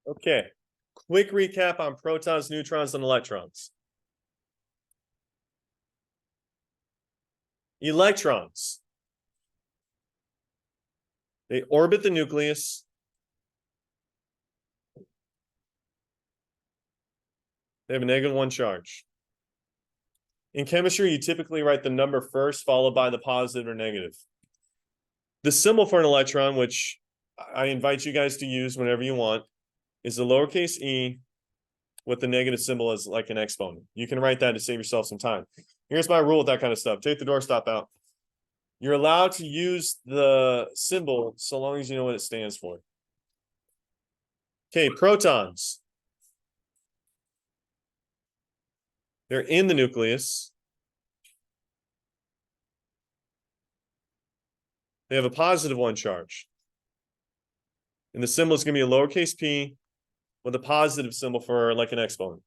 Okay, quick recap on protons, neutrons, and electrons. Electrons. They orbit the nucleus. They have a -1 charge. In chemistry, you typically write the number first, followed by the positive or negative. The symbol for an electron, which I invite you guys to use whenever you want, is the lowercase e with the negative symbol as like an exponent. You can write that to save yourself some time. Here's my rule with that kind of stuff. Take the doorstop out. You're allowed to use the symbol so long as you know what it stands for. Okay, protons. They're in the nucleus. They have a +1 charge. And the symbol is going to be a lowercase p with a positive symbol for like an exponent.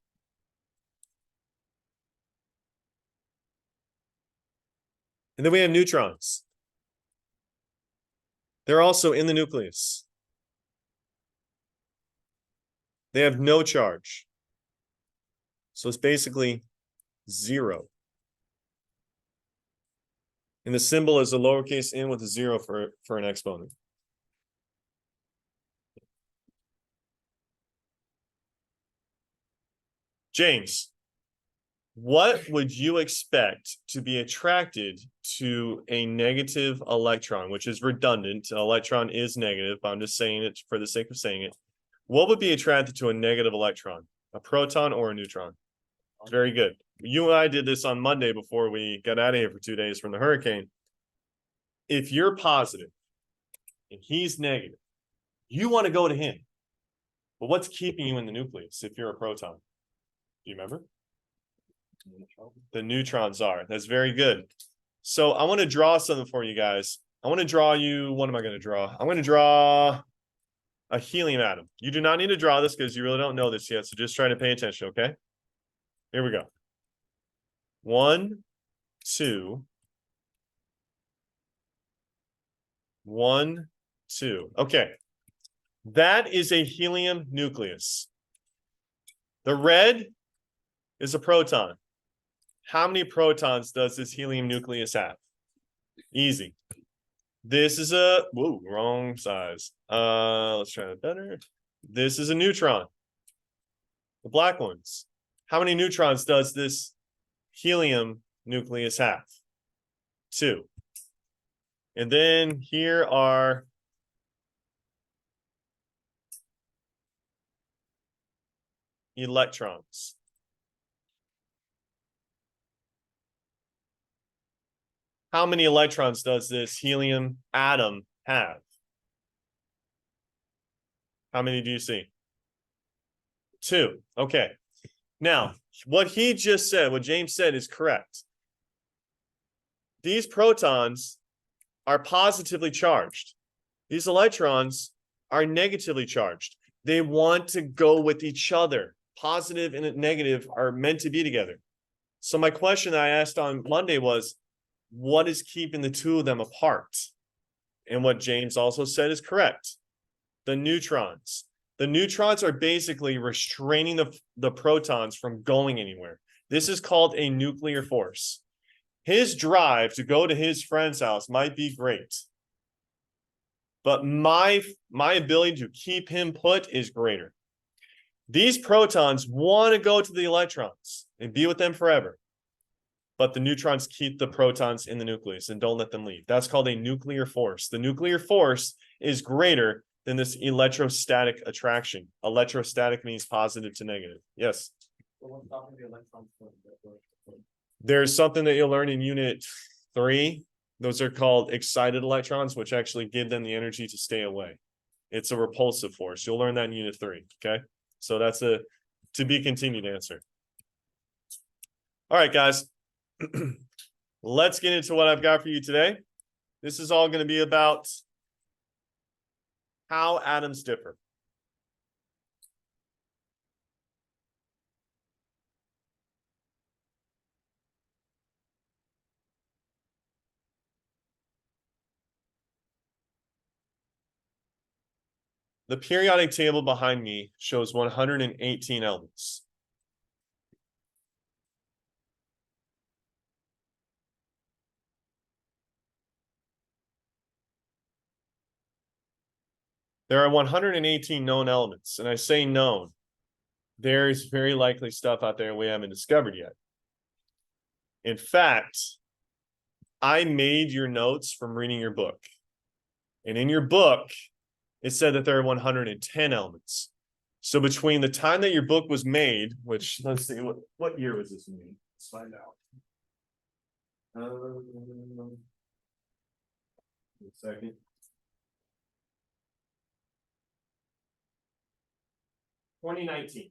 And then we have neutrons. They're also in the nucleus. They have no charge. So it's basically 0. And the symbol is a lowercase n with a 0 for an exponent. James, what would you expect to be attracted to a negative electron, which is redundant? An electron is negative, but I'm just saying it for the sake of saying it. What would be attracted to a negative electron? A proton or a neutron? Very good. You and I did this on Monday before we got out of here for 2 days from the hurricane. If you're positive and he's negative, you want to go to him. But what's keeping you in the nucleus if you're a proton? Do you remember? The neutrons are. That's very good. So I want to draw something for you guys. I want to draw you. What am I going to draw? I'm going to draw a helium atom. You do not need to draw this because you really don't know this yet. So just try to pay attention, okay? Here we go. 1, 2. 1, 2. Okay. That is a helium nucleus. The red is a proton. How many protons does this helium nucleus have? Easy. This is a, whoa, wrong size. Let's try that better. This is a neutron. The black ones. How many neutrons does this helium nucleus have? 2. And then here are electrons. How many electrons does this helium atom have? How many do you see? 2. Okay. Now, what he just said, what James said is correct. These protons are positively charged. These electrons are negatively charged. They want to go with each other. Positive and negative are meant to be together. So my question that I asked on Monday was, what is keeping the two of them apart? And what James also said is correct. The neutrons. The neutrons are basically restraining the protons from going anywhere. This is called a nuclear force. His drive to go to his friend's house might be great, but my ability to keep him put is greater. These protons want to go to the electrons and be with them forever, but the neutrons keep the protons in the nucleus and don't let them leave. That's called a nuclear force. The nuclear force is greater than this electrostatic attraction. Electrostatic means positive to negative. Yes? There's something that you'll learn in Unit 3. Those are called excited electrons, which actually give them the energy to stay away. It's a repulsive force. You'll learn that in Unit 3, okay? So that's a to be continued answer. All right, guys. Let's get into what I've got for you today. This is all going to be about how atoms differ. the periodic table behind me shows 118 elements. There are 118 known elements, and I say known. There's very likely stuff out there we haven't discovered yet. In fact, I made your notes from reading your book. And in your book, it said that there are 110 elements. So between the time that your book was made, which, let's see, what year was this made? Let's find out. A second. (2019).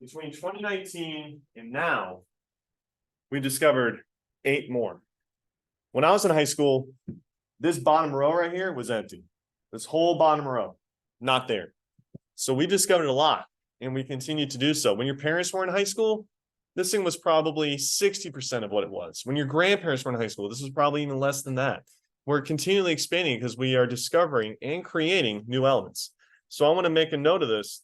Between 2019 and now, we discovered 8 more. When I was in high school, this bottom row right here was empty. This whole bottom row, not there. So we discovered a lot, and we continue to do so. When your parents were in high school, this thing was probably 60% of what it was. When your grandparents were in high school, this was probably even less than that. We're continually expanding because we are discovering and creating new elements. So I want to make a note of this.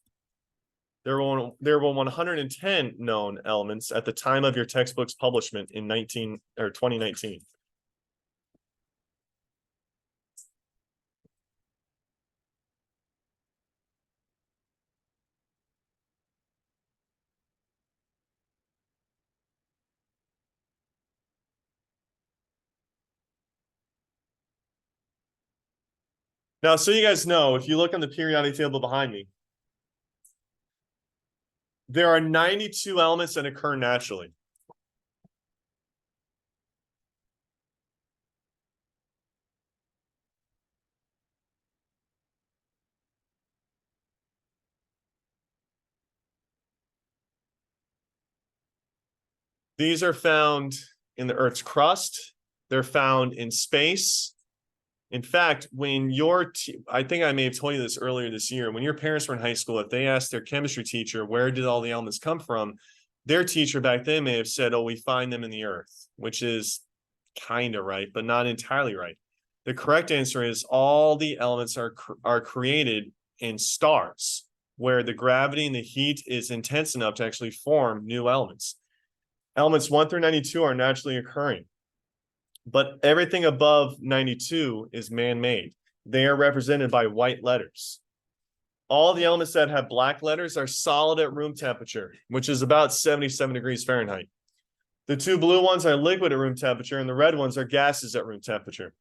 There were 110 known elements at the time of your textbook's publishment in 2019. Now, so you guys know, if you look on the periodic table behind me, there are 92 elements that occur naturally. These are found in the Earth's crust. They're found in space. In fact, when I think I may have told you this earlier this year, when your parents were in high school, if they asked their chemistry teacher, where did all the elements come from? Their teacher back then may have said, oh, we find them in the Earth, which is kind of right, but not entirely right. The correct answer is all the elements are created in stars, where the gravity and the heat is intense enough to actually form new elements. Elements 1 through 92 are naturally occurring. But everything above 92 is man-made. They are represented by white letters. All the elements that have black letters are solid at room temperature, which is about 77 degrees Fahrenheit. The 2 blue ones are liquid at room temperature, and the red ones are gases at room temperature.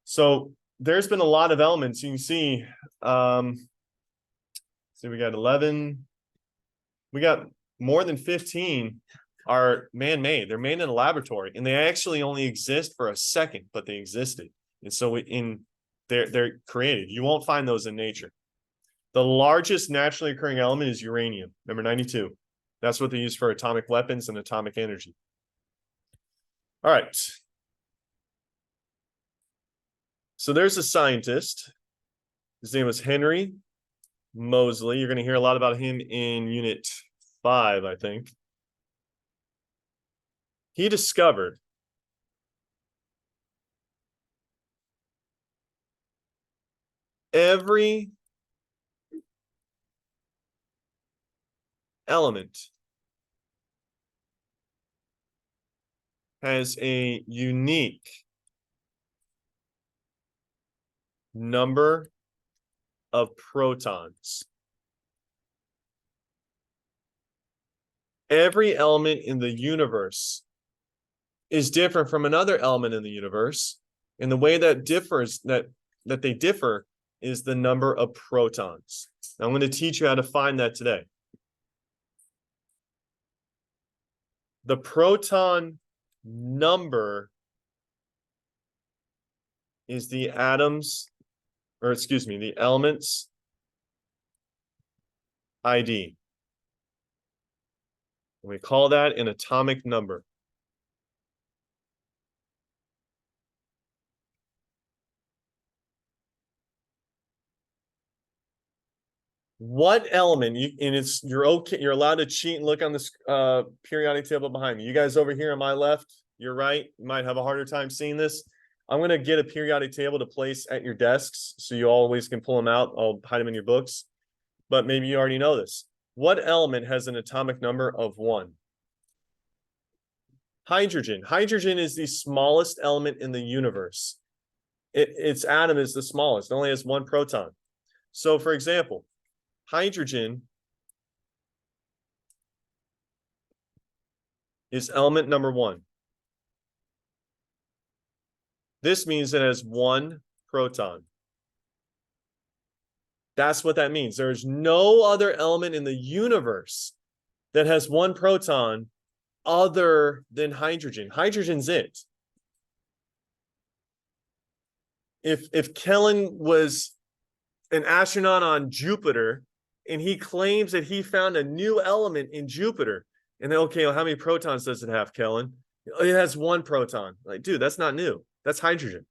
So there's been a lot of elements. You can see, we got 11. We got more than 15 are man-made. They're made in a laboratory, and they actually only exist for a second, but they existed. And so they're created. You won't find those in nature. The largest naturally occurring element is uranium, number 92. That's what they use for atomic weapons and atomic energy. All right. So there's a scientist. His name was Henry Moseley. You're going to hear a lot about him in Unit 5, I think. He discovered every element has a unique number of protons. Every element in the universe is different from another element in the universe, and the way that they differ is the number of protons. Now, I'm going to teach you how to find that today. The proton number is the the element's ID. We call that an atomic number. What element you're okay, you're allowed to cheat and look on this periodic table behind me. You guys over here on my left, your right, you might have a harder time seeing this. I'm going to get a periodic table to place at your desks so you always can pull them out. I'll hide them in your books, but maybe you already know this. What element has an atomic number of 1? Hydrogen. Hydrogen is the smallest element in the universe. Its atom is the smallest. It only has 1 proton. So, for example, hydrogen is element number 1. This means it has 1 proton. That's what that means. There's no other element in the universe that has 1 proton other than hydrogen. Hydrogen's it. If Kellen was an astronaut on Jupiter and he claims that he found a new element in Jupiter, and then, okay, well, how many protons does it have, Kellen? It has 1 proton. Like, dude, that's not new. That's hydrogen.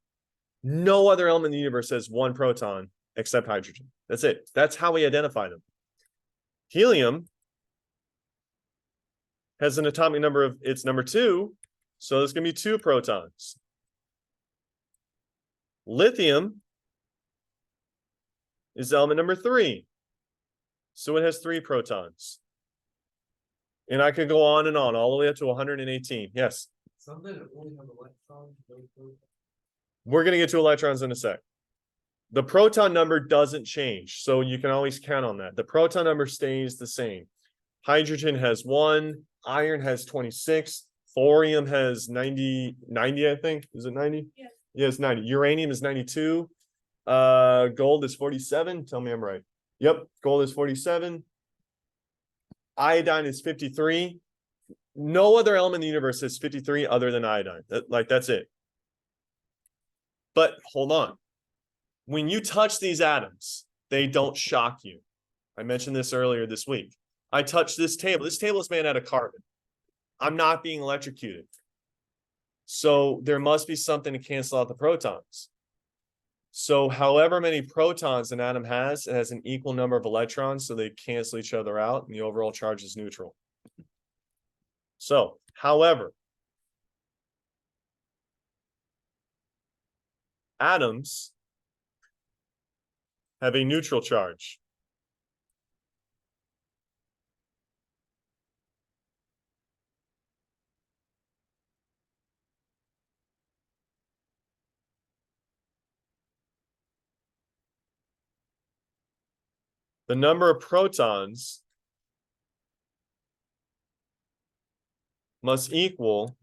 No other element in the universe has 1 proton except hydrogen. That's it. That's how we identify them. Helium has an atomic number of, it's number 2, so there's going to be 2 protons. Lithium is element number 3, so it has 3 protons. And I could go on and on, all the way up to 118. Yes? Something that only have electrons. We're going to get to electrons in a sec. The proton number doesn't change, so you can always count on that. The proton number stays the same. Hydrogen has 1, iron has 26, thorium has 90, I think. Is it 90? Yes. Yeah, it's 90. Uranium is 92. Gold is 47. Tell me I'm right. Yep, gold is 47. Iodine is 53. No other element in the universe is 53 other than iodine. That's it. But hold on. When you touch these atoms, they don't shock you. I mentioned this earlier this week. I touched this table. This table is made out of carbon. I'm not being electrocuted. So there must be something to cancel out the protons. So however many protons an atom has, it has an equal number of electrons, so they cancel each other out, and the overall charge is neutral. So, however, atoms have a neutral charge. The number of protons must equal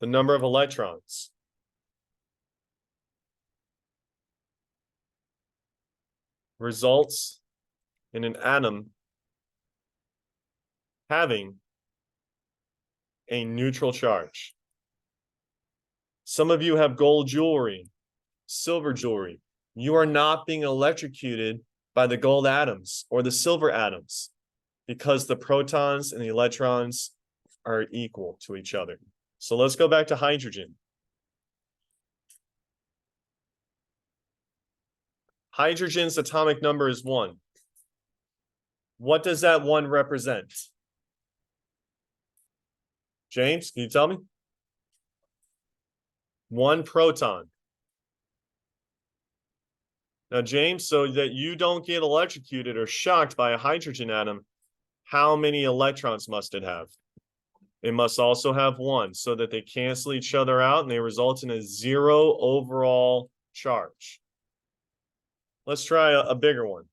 the number of electrons. Results in an atom having a neutral charge. Some of you have gold jewelry, silver jewelry. You are not being electrocuted by the gold atoms or the silver atoms because the protons and the electrons are equal to each other. So let's go back to hydrogen. Hydrogen's atomic number is 1. What does that 1 represent? James, can you tell me? 1 proton. Now, James, so that you don't get electrocuted or shocked by a hydrogen atom, how many electrons must it have? It must also have 1 so that they cancel each other out and they result in a 0 overall charge. Let's try a bigger one.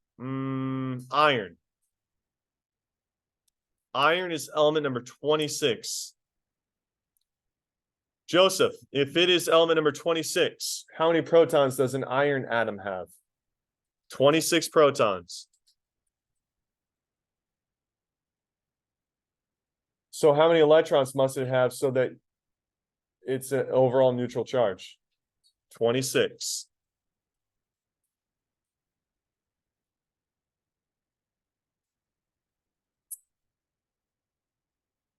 Iron. Iron is element number 26. Joseph, if it is element number 26, how many protons does an iron atom have? 26 protons. So how many electrons must it have so that it's an overall neutral charge? 26.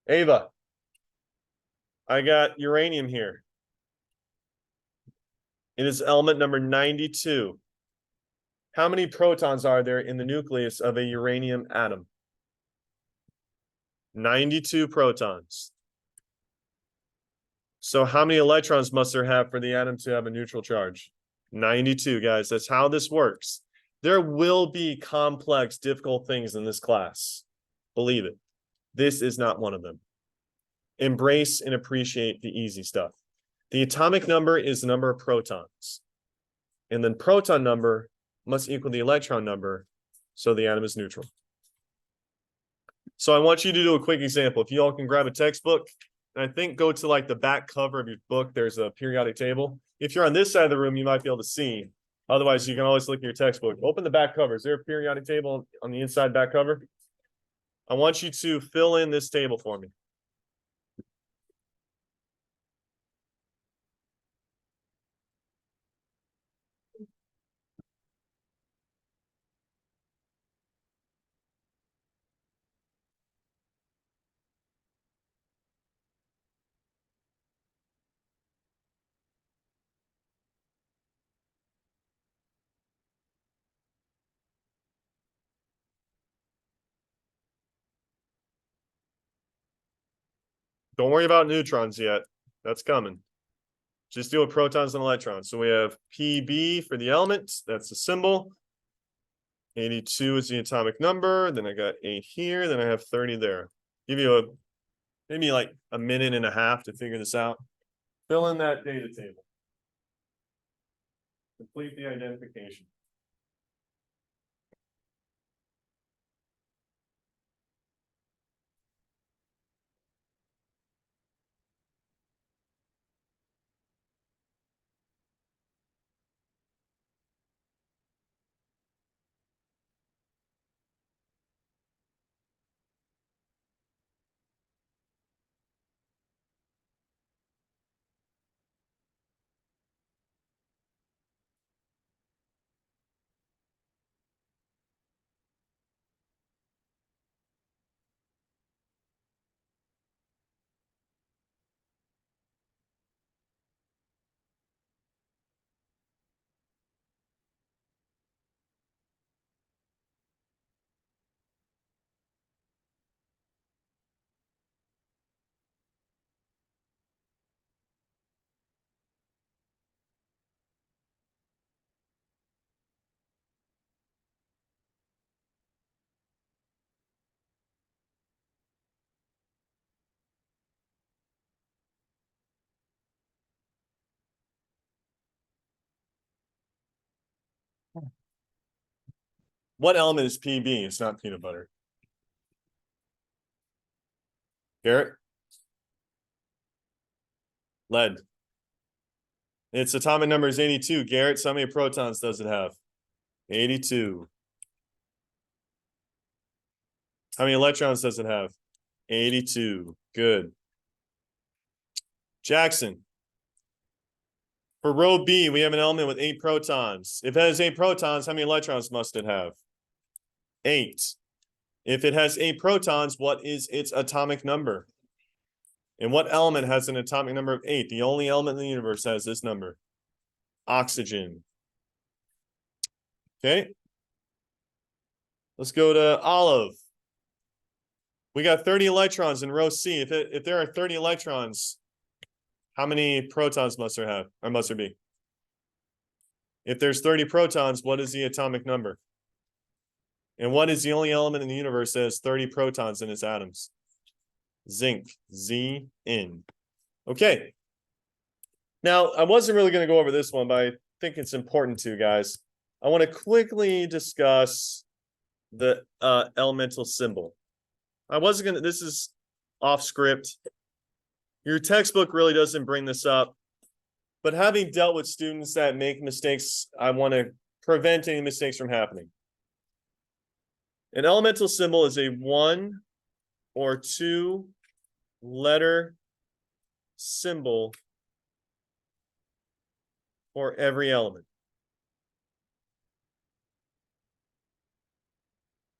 Ava, I got uranium here. It is element number 92. How many protons are there in the nucleus of a uranium atom? 92 protons. So how many electrons must there have for the atom to have a neutral charge? 92, guys. That's how this works. There will be complex, difficult things in this class. Believe it. This is not one of them. Embrace and appreciate the easy stuff. The atomic number is the number of protons. And then proton number must equal the electron number, so the atom is neutral. So I want you to do a quick example. If you all can grab a textbook, and I think go to like the back cover of your book, there's a periodic table. If you're on this side of the room, you might be able to see. Otherwise, you can always look at your textbook. Open the back cover. Is there a periodic table on the inside back cover? I want you to fill in this table for me. Don't worry about neutrons yet. That's coming. Just deal with protons and electrons. So we have Pb for the element. That's the symbol. 82 is the atomic number. Then I got 8 here. Then I have 30 there. Give you maybe like a minute and a half to figure this out. Fill in that data table. Complete the identification. What element is Pb? It's not peanut butter. Garrett? Lead. Its atomic number is 82. Garrett, so how many protons does it have? 82. How many electrons does it have? 82. Good. Jackson. For row B, we have an element with 8 protons. If it has 8 protons, how many electrons must it have? 8. If it has 8 protons, what is its atomic number? And what element has an atomic number of 8? The only element in the universe has this number. Oxygen. Okay. Let's go to Olive. We got 30 electrons in row C. If there are 30 electrons, how many protons must there have, or must there be? If there's 30 protons, what is the atomic number? And what is the only element in the universe that has 30 protons in its atoms? Zinc, Zn. Okay. Now, I wasn't really going to go over this one, but I think it's important to, guys. I want to quickly discuss the elemental symbol. I wasn't going to, this is off script. Your textbook really doesn't bring this up, but having dealt with students that make mistakes, I want to prevent any mistakes from happening. An elemental symbol is a 1 or 2 letter symbol for every element.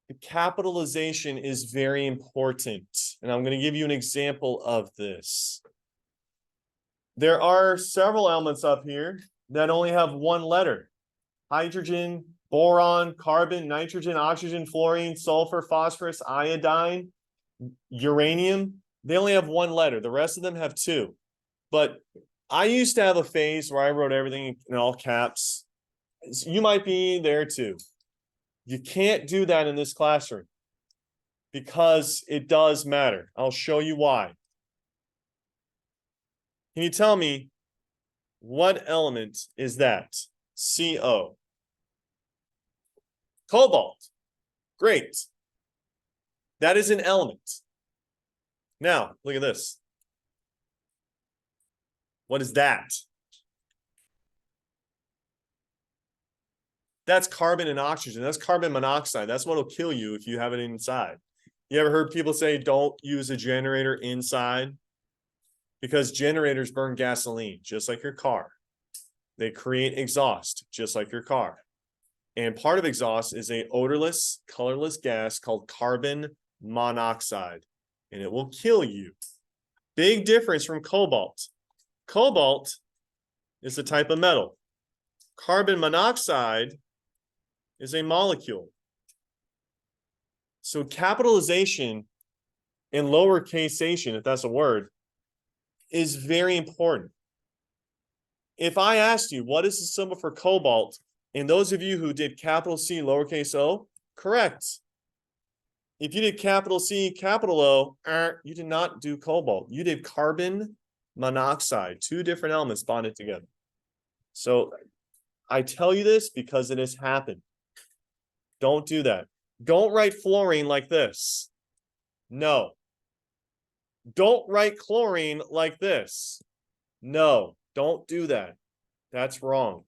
The capitalization is very important, and I'm going to give you an example of this. There are several elements up here that only have 1 letter. Hydrogen, boron, carbon, nitrogen, oxygen, fluorine, sulfur, phosphorus, iodine, uranium. They only have 1 letter. The rest of them have 2. But I used to have a phase where I wrote everything in all caps. You might be there too. You can't do that in this classroom because it does matter. I'll show you why. Can you tell me what element is that? CO. Cobalt. Great. That is an element. Now, look at this. What is that? That's carbon and oxygen. That's carbon monoxide. That's what will kill you if you have it inside. You ever heard people say don't use a generator inside? Because generators burn gasoline, just like your car. They create exhaust, just like your car. And part of exhaust is a odorless, colorless gas called carbon monoxide, and it will kill you. Big difference from cobalt. Cobalt is a type of metal. Carbon monoxide is a molecule. So capitalization and lowercaseation, if that's a word, is very important. If I asked you, what is the symbol for cobalt? And those of you who did capital C, lowercase o, correct. If you did capital C, capital O, you did not do cobalt. You did carbon monoxide, two different elements bonded together. So I tell you this because it has happened. Don't do that. Don't write fluorine like this. No. Don't write chlorine like this. No, don't do that. That's wrong.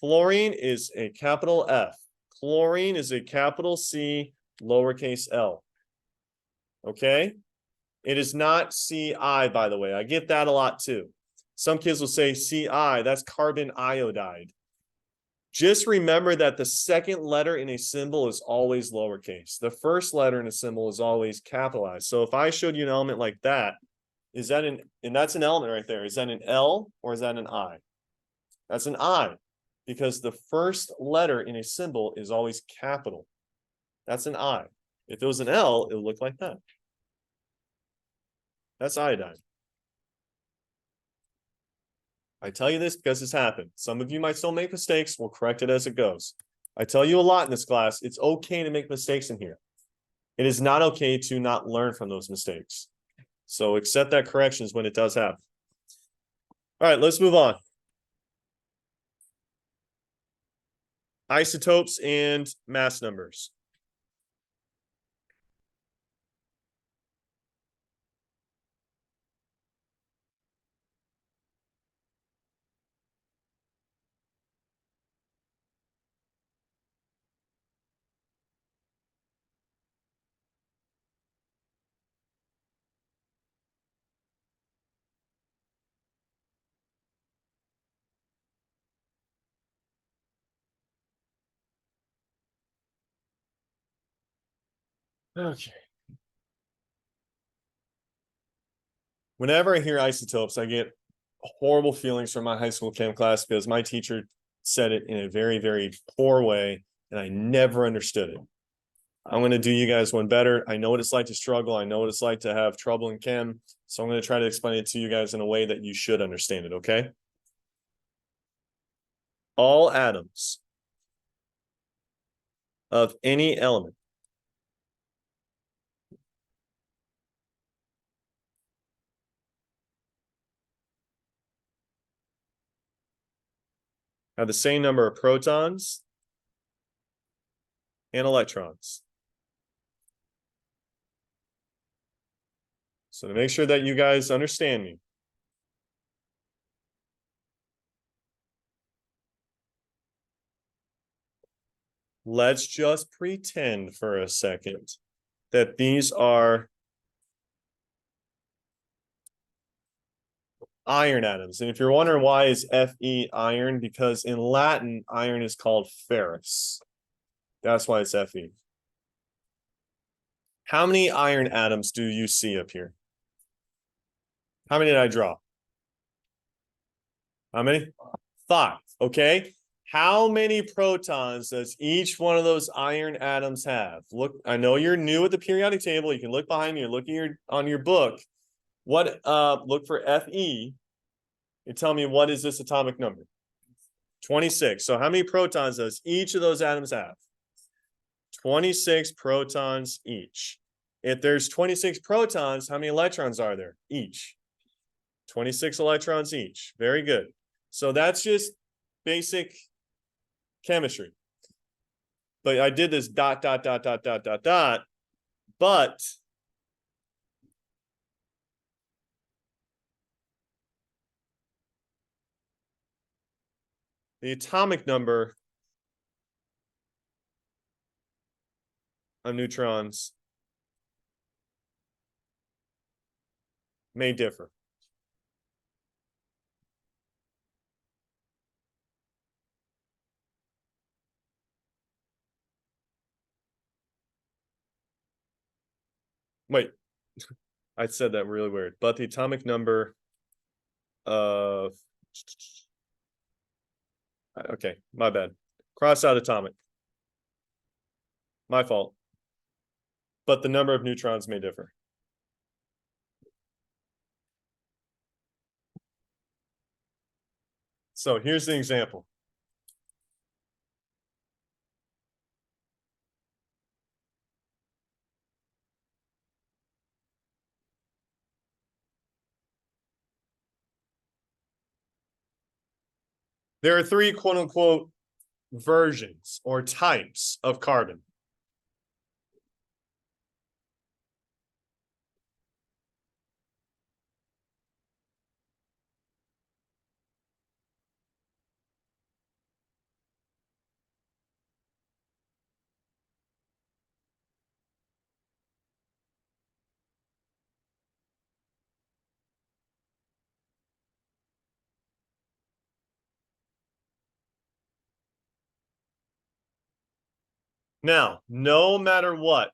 Fluorine is a capital F. Chlorine is a capital C, lowercase l. Okay? It is not Ci, by the way. I get that a lot too. Some kids will say Ci, that's carbon iodide. Just remember that the second letter in a symbol is always lowercase. The first letter in a symbol is always capitalized. So if I showed you an element like that, is that and that's an element right there. Is that an L or is that an I? That's an I, because the first letter in a symbol is always capital. That's an I. If it was an L, it would look like that. That's iodine. I tell you this because it's happened. Some of you might still make mistakes. We'll correct it as it goes. I tell you a lot in this class. It's okay to make mistakes in here. It is not okay to not learn from those mistakes. So accept that corrections when it does happen. All right, let's move on. Isotopes and mass numbers. Okay. Whenever I hear isotopes, I get horrible feelings from my high school chem class because my teacher said it in a very, very poor way, and I never understood it. I'm going to do you guys one better. I know what it's like to struggle. I know what it's like to have trouble in chem. So I'm going to try to explain it to you guys in a way that you should understand it, okay? All atoms of any element have the same number of protons and electrons. So to make sure that you guys understand me, let's just pretend for a second that these are iron atoms. And if you're wondering why is Fe iron, because in Latin, iron is called ferrous. That's why it's Fe. How many iron atoms do you see up here? How many did I draw? How many? 5. Okay. How many protons does each one of those iron atoms have? Look, I know you're new at the periodic table. You can look behind you, look on your book. What look for Fe. You tell me, what is this atomic number? 26. So how many protons does each of those atoms have? 26 protons each. If there's 26 protons, how many electrons are there each? 26 electrons each. Very good. So that's just basic chemistry. But I did this ... But the atomic number of neutrons may differ. Wait, I said that really weird. But the atomic number of... Okay, my bad. Cross out atomic. My fault. But the number of neutrons may differ. So here's the example. There are three quote unquote versions or types of carbon. Now, no matter what,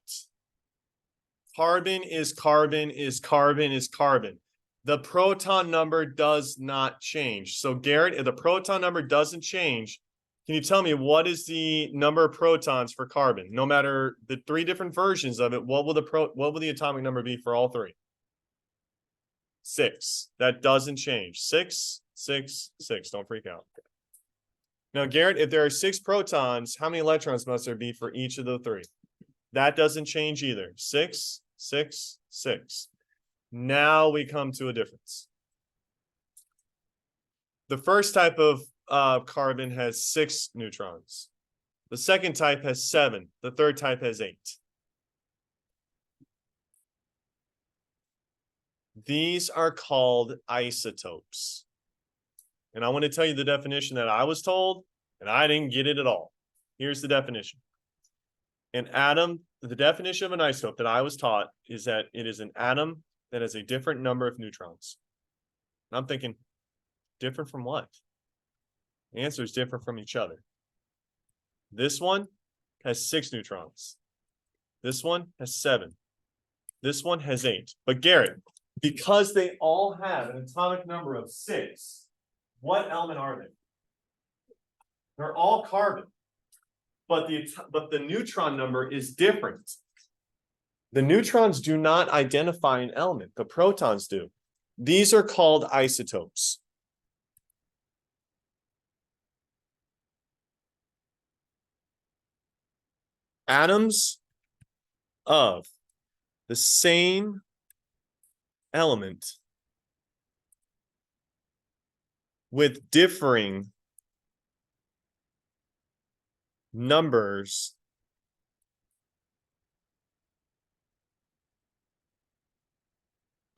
carbon is carbon is carbon is carbon. The proton number does not change. So Garrett, if the proton number doesn't change, can you tell me what is the number of protons for carbon? No matter the three different versions of it, what will the atomic number be for all three? 6. That doesn't change. 6, 6, 6. Don't freak out. Now, Garrett, if there are 6 protons, how many electrons must there be for each of the three? That doesn't change either. 6, 6, 6. Now we come to a difference. The first type of carbon has 6 neutrons. The second type has 7. The third type has 8. These are called isotopes. And I want to tell you the definition that I was told, and I didn't get it at all. Here's the definition. An atom, the definition of an isotope that I was taught is that it is an atom that has a different number of neutrons. And I'm thinking, different from what? The answer is different from each other. This one has 6 neutrons. This one has 7. This one has 8. But Garrett, because they all have an atomic number of 6, what element are they? They're all carbon, but the neutron number is different. The neutrons do not identify an element. The protons do. These are called isotopes. Atoms of the same element with differing numbers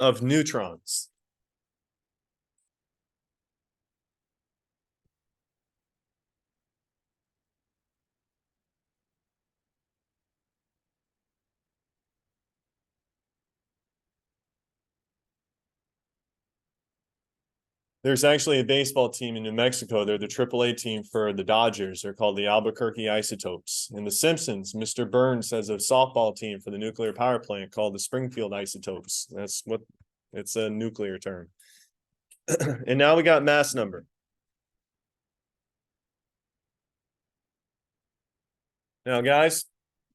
of neutrons. There's actually a baseball team in New Mexico. They're the AAA team for the Dodgers. They're called the Albuquerque Isotopes. In The Simpsons, Mr. Burns has a softball team for the nuclear power plant called the Springfield Isotopes. That's what it's a nuclear term. And now we got mass number. Now, guys,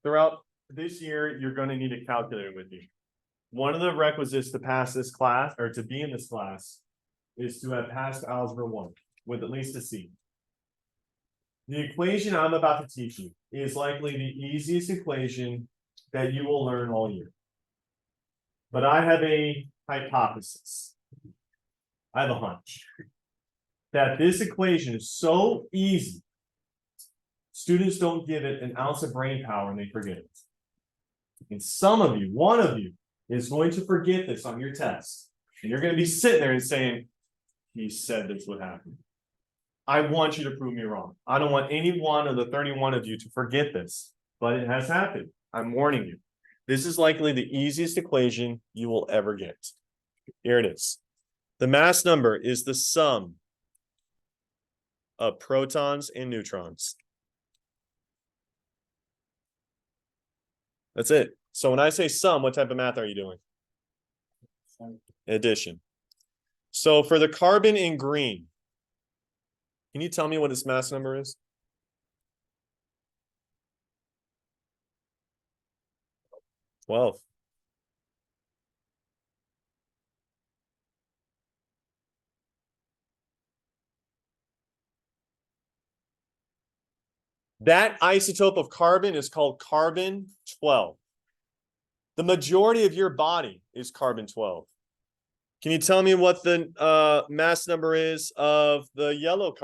throughout this year, you're going to need a calculator with you. One of the requisites to pass this class or to be in this class is to have passed Algebra 1 with at least a C. The equation I'm about to teach you is likely the easiest equation that you will learn all year. But I have a hypothesis. I have a hunch that this equation is so easy, students don't give it an ounce of brain power and they forget it. And some of you, one of you, is going to forget this on your test. And you're going to be sitting there and saying, he said this would happen. I want you to prove me wrong. I don't want any one of the 31 of you to forget this, but it has happened. I'm warning you. This is likely the easiest equation you will ever get. Here it is. The mass number is the sum of protons and neutrons. That's it. So when I say sum, what type of math are you doing? Addition. So for the carbon in green, can you tell me what its mass number is? Well, that isotope of carbon is called carbon 12. The majority of your body is carbon 12. Can you tell me what the mass number is of the yellow carbon?